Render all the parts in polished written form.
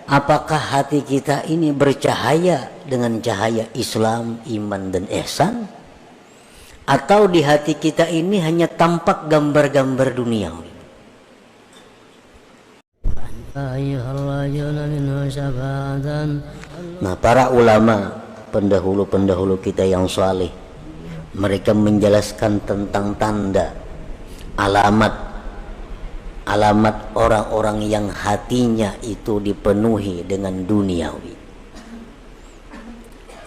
Apakah hati kita ini bercahaya dengan cahaya Islam, iman dan ihsan? Atau di hati kita ini hanya tampak gambar-gambar duniawi? Nah, para ulama pendahulu-pendahulu kita yang saleh, mereka menjelaskan tentang tanda, alamat orang-orang yang hatinya itu dipenuhi dengan duniawi.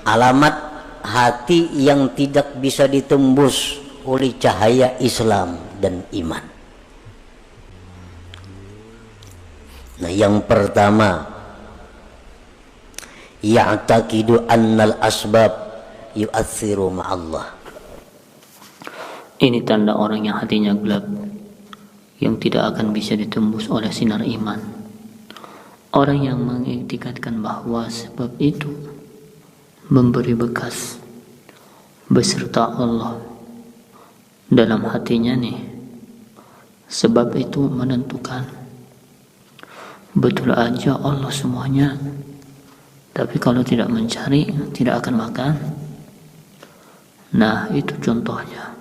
Alamat hati yang tidak bisa ditembus oleh cahaya Islam dan iman. Nah, yang pertama, ya'taqidu annal asbab yu'atsiru ma'allah. Ini tanda orang yang hatinya gelap, yang tidak akan bisa ditembus oleh sinar iman. Orang yang mengiktikadkan bahwa sebab itu memberi bekas beserta Allah dalam hatinya nih. Sebab itu menentukan. Betul aja Allah semuanya, tapi kalau tidak mencari tidak akan makan. Nah, itu contohnya.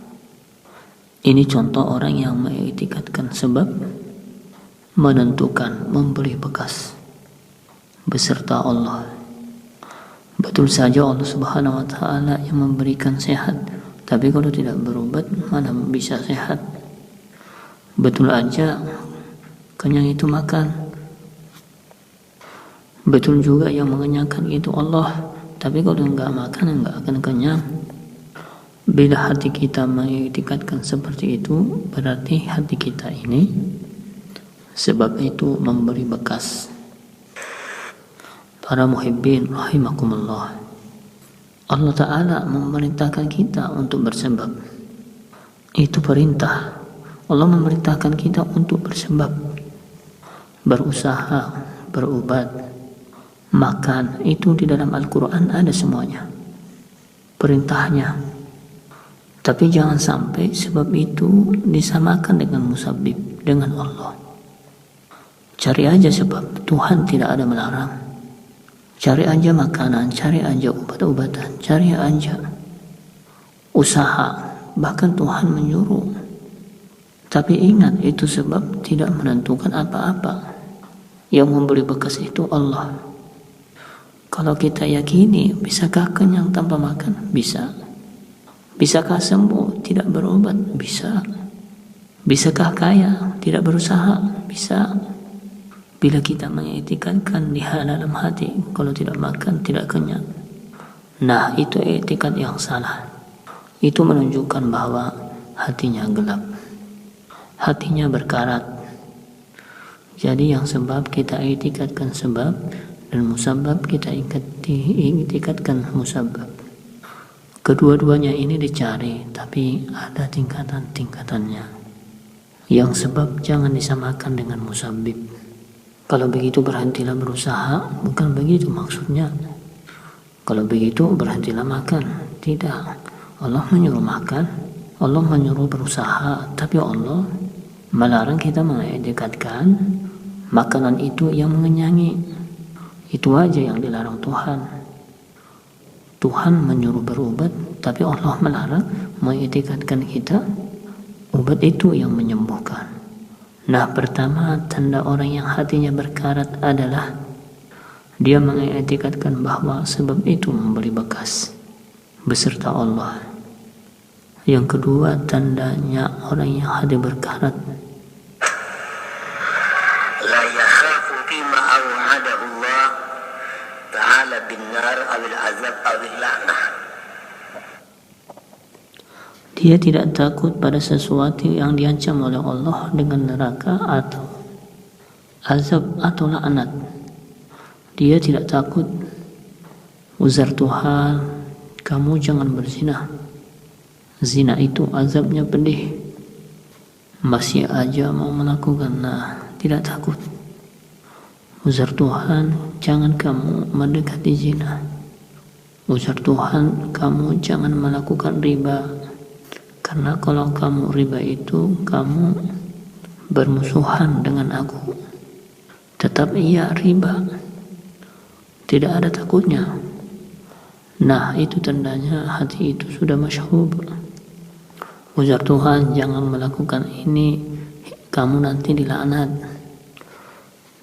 Ini contoh orang yang mengiktikadkan sebab menentukan, memberi bekas beserta Allah. Betul saja Allah Subhanahu wa taala yang memberikan sehat, tapi kalau tidak berobat mana bisa sehat. Betul aja kenyang itu makan. Betul juga yang mengenyangkan itu Allah, tapi kalau enggak makan enggak akan kenyang. Bila hati kita mengiktikadkan seperti itu, berarti hati kita ini sebab itu memberi bekas. Para muhibbin rahimakumullah, Allah Ta'ala memerintahkan kita untuk bersebab. Itu perintah. Allah memerintahkan kita untuk bersebab, berusaha, berobat, makan. Itu di dalam Al-Quran ada semuanya perintahnya. Tapi jangan sampai sebab itu disamakan dengan musabbib, dengan Allah. Cari aja sebab, Tuhan tidak ada melarang. Cari aja makanan, cari aja obat-obatan, cari aja usaha, bahkan Tuhan menyuruh. Tapi ingat, itu sebab tidak menentukan apa-apa. Yang memberi bekas itu Allah. Kalau kita yakini, bisakah kenyang tanpa makan? Bisa. Bisakah sembuh tidak berobat? Bisa. Bisakah kaya tidak berusaha? Bisa. Bila kita mengiktikadkan di dalam hati, kalau tidak makan tidak kenyang. Nah, itu iktikad yang salah. Itu menunjukkan bahwa hatinya gelap, hatinya berkarat. Jadi yang sebab kita iktikadkan sebab, dan musabab kita iktikadkan musabab. Kedua-duanya ini dicari, tapi ada tingkatan-tingkatannya. Yang sebab jangan disamakan dengan musabib. Kalau begitu berhentilah berusaha, bukan begitu maksudnya. Kalau begitu berhentilah makan, tidak. Allah menyuruh makan, Allah menyuruh berusaha, tapi Allah melarang kita mengiktikadkan makanan itu yang mengenyangi. Itu aja yang dilarang Tuhan. Tuhan menyuruh berobat, tapi Allah melarang mengiktikadkan kita obat itu yang menyembuhkan. Nah, pertama tanda orang yang hatinya berkarat adalah dia mengiktikadkan bahwa sebab itu memberi bekas beserta Allah. Yang kedua tandanya orang yang hati berkarat, la yakhafu bima aw'adahu Allah ta'ala bin nar awil azab awil la'nah. Dia tidak takut pada sesuatu yang diancam oleh Allah dengan neraka atau azab atau laknat. Dia tidak takut. Uzar Tuhan, kamu jangan berzina. Zina itu azabnya pedih. Masih aja mau melakukan, nah tidak takut. Uzar Tuhan, jangan kamu mendekati zina. Uzar Tuhan, kamu jangan melakukan riba. Karena kalau kamu riba itu, kamu bermusuhan dengan aku. Tetap iya riba. tidak ada takutnya. Nah, itu tandanya hati itu sudah masyhub. Ujar Tuhan, jangan melakukan ini, kamu nanti dilaknat.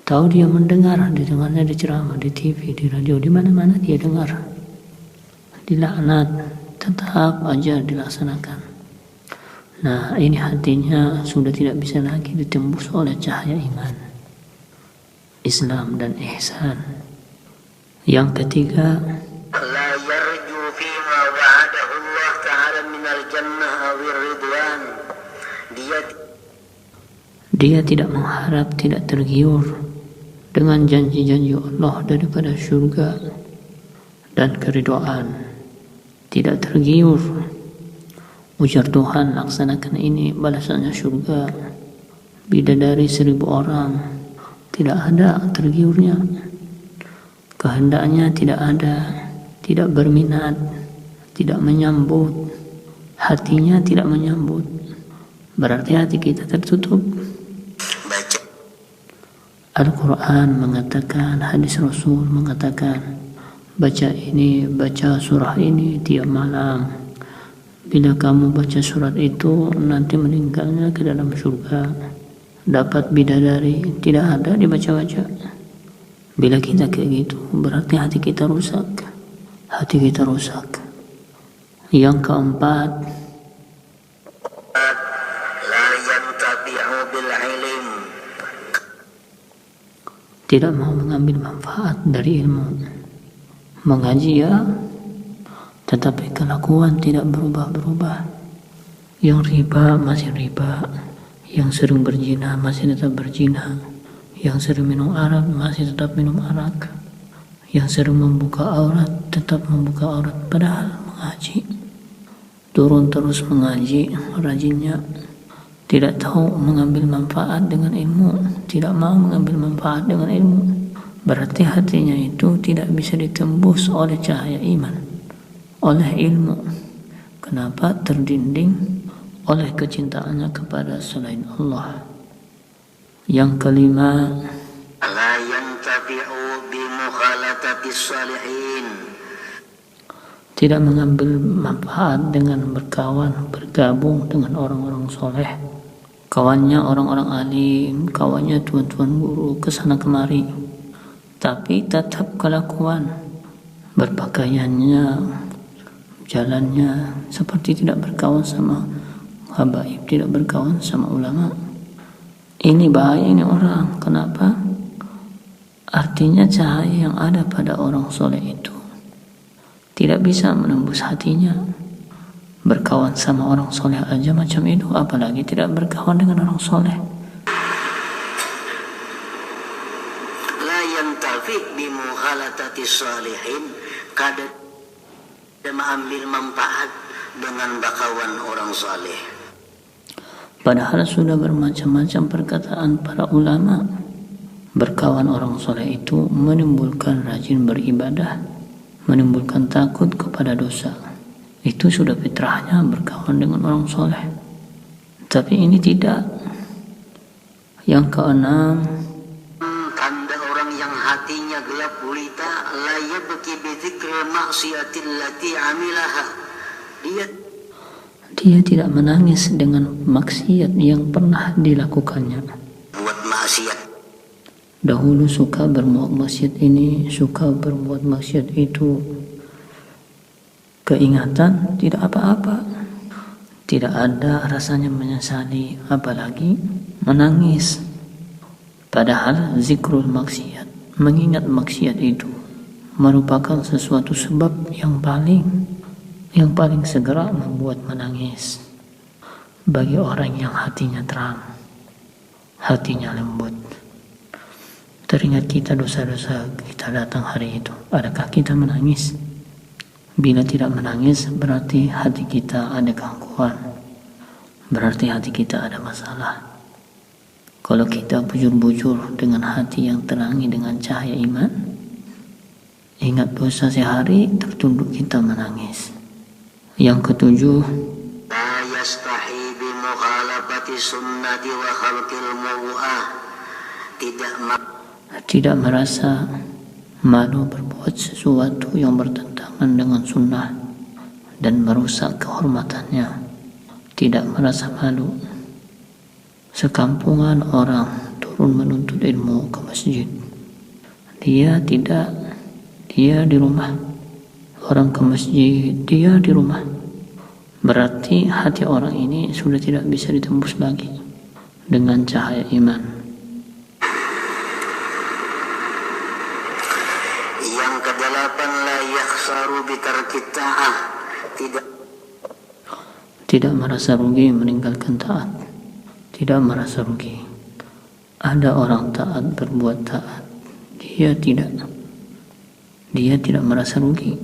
Tahu dia mendengar, didengarnya di ceramah, di TV, di radio, di mana-mana dia dengar. Dilaknat, tetap aja dilaksanakan. Nah, ini hatinya sudah tidak bisa lagi ditembus oleh cahaya iman, Islam dan ihsan. Yang ketiga, لا يرجو فيما وعده الله تعالى من الجنة أو الرضوان. dia tidak mengharap, tidak tergiur dengan janji-janji Allah daripada surga dan keridhaan. Tidak tergiur. Ujar Tuhan, laksanakan ini, balasannya surga. Bidadari 1000 orang, tidak ada tergiurnya. Kehendaknya tidak ada, tidak berminat, tidak menyambut, hatinya tidak menyambut. Berarti hati kita tertutup. Al-Quran mengatakan, hadis Rasul mengatakan, baca ini, baca surah ini tiap malam. Bila kamu baca surat itu, nanti meninggalnya ke dalam surga, dapat bidadari. Tidak ada dibaca-baca. Bila kita kayak gitu, berarti hati kita rusak. Hati kita rusak. Yang keempat, tidak mau mengambil manfaat dari ilmu. Mengaji ya, tetapi kelakuan tidak berubah-berubah. Yang riba masih riba, yang sering berzina masih tetap berzina, yang sering minum arak masih tetap minum arak, yang sering membuka aurat tetap membuka aurat, padahal mengaji. Turun terus mengaji, rajinnya, tidak tahu mengambil manfaat dengan ilmu, tidak mau mengambil manfaat dengan ilmu. Berarti hatinya itu tidak bisa ditembus oleh cahaya iman, oleh ilmu. Kenapa? Terdinding oleh kecintaannya kepada selain Allah. Yang kelima, la yantafi'u bi mukhalatati shalihin. Tidak mengambil manfaat dengan berkawan, bergabung dengan orang-orang soleh. Kawannya orang-orang alim, kawannya tuan-tuan guru, kesana kemari. Tapi tetap kelakuan, berpakaiannya, jalannya seperti tidak berkawan sama habaib, tidak berkawan sama ulama. Ini bahaya ini orang. Kenapa? Artinya cahaya yang ada pada orang soleh itu tidak bisa menembus hatinya. Berkawan sama orang soleh aja macam itu, apalagi tidak berkawan dengan orang soleh. La yantafi bi mukhalatati shalihin, kada mengambil manfaat dengan berkawan orang soleh. Padahal sudah bermacam-macam perkataan para ulama. Berkawan orang soleh itu menimbulkan rajin beribadah, menimbulkan takut kepada dosa. Itu sudah fitrahnya berkawan dengan orang soleh. Tapi ini tidak. Yang keenam, tanda orang yang hatinya gelap gulita, la yabki bi dzikri maksiatil lati amilaha. Dia tidak menangis dengan maksiat yang pernah dilakukannya. Buat maksiat. Dahulu suka berbuat maksiat ini, suka berbuat maksiat itu. Keingatan tidak apa-apa. Tidak ada rasanya menyesali, apalagi menangis. Padahal zikrul maksiat, mengingat maksiat itu merupakan sesuatu sebab yang paling segera membuat menangis bagi orang yang hatinya terang, hatinya lembut. Teringat kita dosa-dosa kita datang hari itu, adakah kita menangis? Bila tidak menangis, berarti hati kita ada gangguan, berarti hati kita ada masalah. Kalau kita bujur-bujur dengan hati yang terangi dengan cahaya iman, ingat dosa sehari, tertunduk kita menangis. Yang ketujuh, la yastahi bi mukhalafati sunnati wa khalqil mu'ah. Tidak merasa malu berbuat sesuatu yang bertentangan dengan sunnah dan merusak kehormatannya, tidak merasa malu. Sekampungan orang turun menuntut ilmu ke masjid, dia tidak, dia di rumah. Orang ke masjid, dia di rumah. Berarti hati orang ini sudah tidak bisa ditembus lagi dengan cahaya iman. Yang kedelapan, la yakhsaru bitarkit ta'ah, tidak merasa rugi meninggalkan taat. Tidak merasa rugi. Ada orang taat berbuat taat, dia tidak merasa rugi.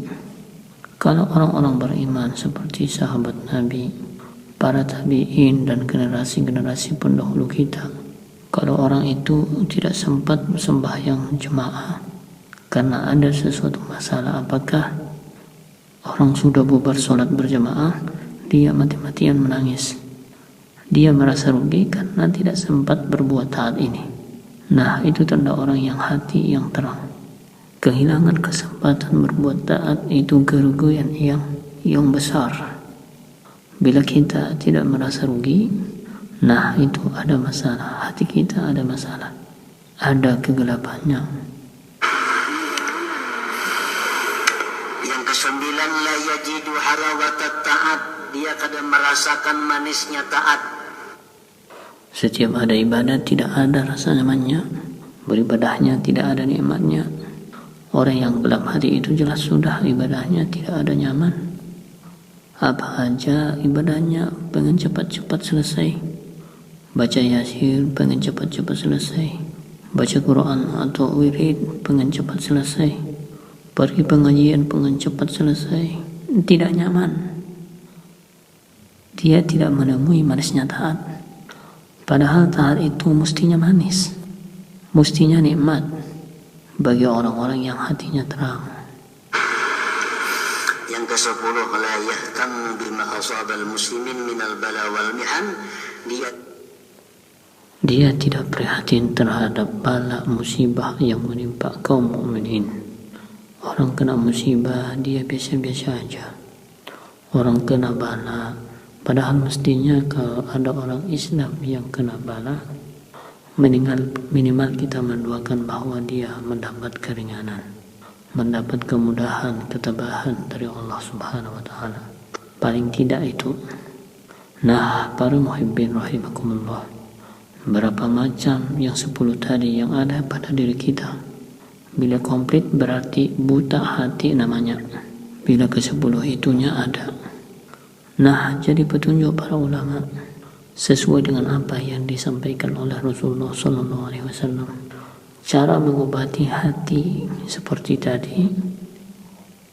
Kalau orang-orang beriman seperti sahabat Nabi, para tabi'in dan generasi-generasi pendahulu kita, kalau orang itu tidak sempat sembahyang jemaah karena ada sesuatu masalah, apakah orang sudah bubar sholat berjemaah, dia mati-matian menangis, dia merasa rugi karena tidak sempat berbuat taat ini. Nah, itu tanda orang yang hati yang terang. Kehilangan kesempatan berbuat taat itu kerugian yang besar. Bila kita tidak merasa rugi, nah itu ada masalah. Hati kita ada masalah, ada kegelapannya. Yang kesembilan, la yajidu halawatat ta'at, dia kadang merasakan manisnya taat. Setiap ada ibadah tidak ada rasa nyamannya, beribadahnya tidak ada nikmatnya. Orang yang gelap hati itu jelas sudah ibadahnya tidak ada nyaman. Apa aja ibadahnya pengen cepat-cepat selesai. Baca Yasin pengen cepat-cepat selesai. Baca Quran atau wirid pengen cepat selesai. Pergi pengajian pengen cepat selesai. Tidak nyaman. Dia tidak menemui manisnya taat. Padahal taat itu mestinya manis, mestinya nikmat bagi orang-orang yang hatinya terang. Yang ke-10, la yahtam bima asabal muslimin minal bala wal mihan, dia tidak prihatin terhadap bala musibah yang menimpa kaum mukminin. Orang kena musibah dia biasa-biasa aja. Orang kena bala, padahal mestinya kalau ada orang Islam yang kena bala, minimal kita mendoakan bahwa dia mendapat keringanan, mendapat kemudahan, ketabahan dari Allah Subhanahu wa Ta'ala. Paling tidak itu. Nah, para muhibbin rahimakumullah, berapa macam yang 10 tadi yang ada pada diri kita. Bila komplit berarti buta hati namanya. Bila ke-10 itunya ada. Nah, jadi petunjuk para ulama sesuai dengan apa yang disampaikan oleh Rasulullah SAW. Cara mengobati hati seperti tadi,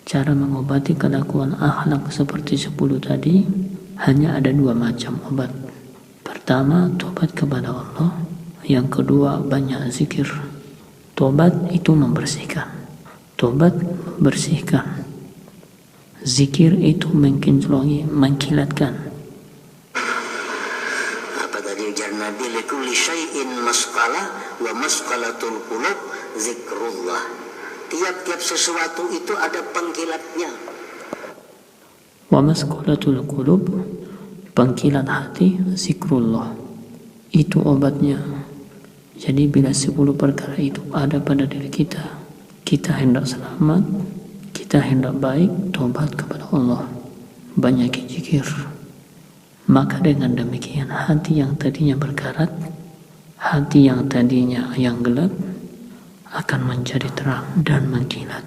cara mengobati kelakuan akhlak seperti 10 tadi, hanya ada 2 macam obat. Pertama, tobat kepada Allah. Yang kedua, banyak zikir. Tobat itu membersihkan. Tobat membersihkan. Zikir itu mengkilatkan. ujar Nabi, likulli syai'in masqalah wa masqalatul qulub zikrullah. Tiap-tiap sesuatu itu ada pengkilatnya. Wa masqalatul qulub, pengkilat hati, zikrullah. Itu obatnya. Jadi bila 10 perkara itu ada pada diri kita, kita hendak selamat, kita hendak baik, tobat kepada Allah, banyak zikir. Maka dengan demikian hati yang tadinya berkarat, hati yang tadinya yang gelap akan menjadi terang dan mengkilat.